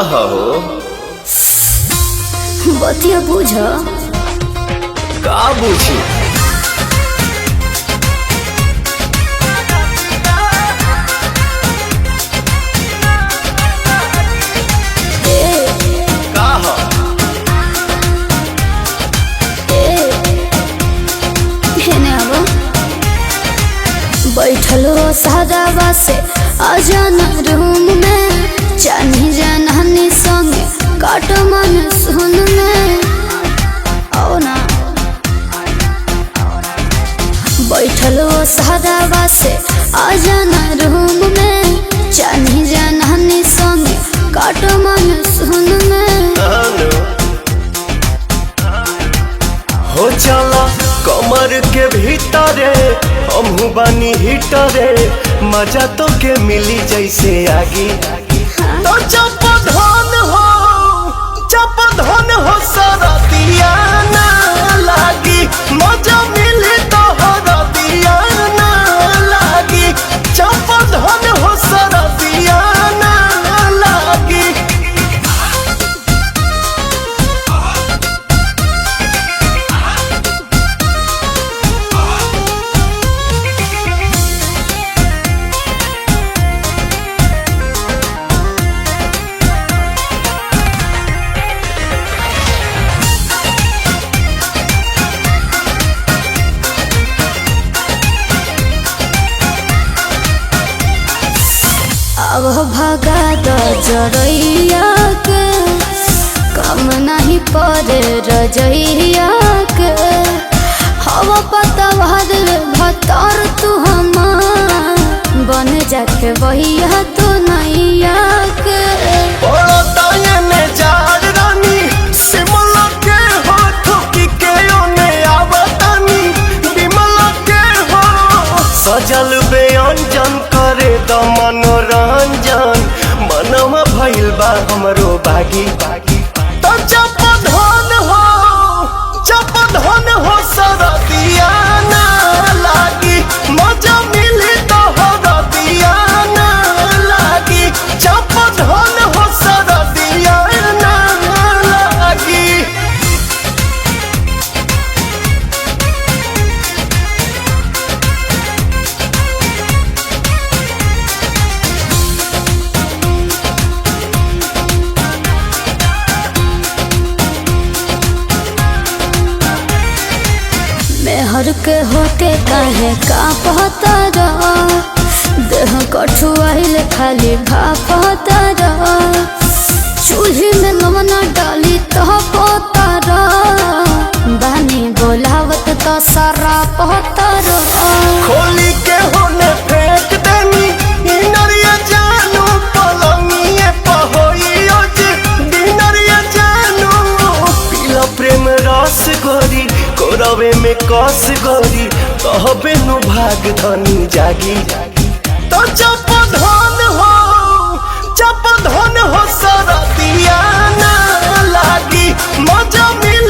हो बतिया बुझ का बुझी का हो बैठलो सादावा से आजाना रूम में चानी जाननी संगे काट मन सुन में आओ ना बैठलो सादावा से आजाना रूम में चानी जाननी संगे काट मन सुन में हो चला कमर के भीतरे हमहू बानी हिटरे मजा तो के मिली जैसे आगी तो जब धन हो सारा दिया ना लागी मजा मिली तो हरा दिया ना लागी जब धन हो सारा दिया ना लागी अब भगा दो जरैया के कम नहीं पड़े रजैया के हवा पता भतर तू हमार बन जाके बहिया तू नैया के सजल व्यंजन करे द मनोरंजन मनवा भइल बा हमरो बागी तो जब धन हो सरदिया ना लागी मजा मिली तो हरदिया ना लागी जब धन हो सरदिया ना लागी मेहर के होते काहे का पता रहा देह कठुआइल खाली भापता रहा चूल्ही में नमना डाली तो पता रहा बानी बोलावत तो सारा पता रहा खोली के होने फेंक देनी इनरिया जानू पलंगिए पहोइयो जी दिनरिया जानू पीला प्रेम रस गोरी कोरवे में कस गोरी कहबे नु भाग धनी जागी तो जब धन हो सारा दिया ना लागी मजा मिल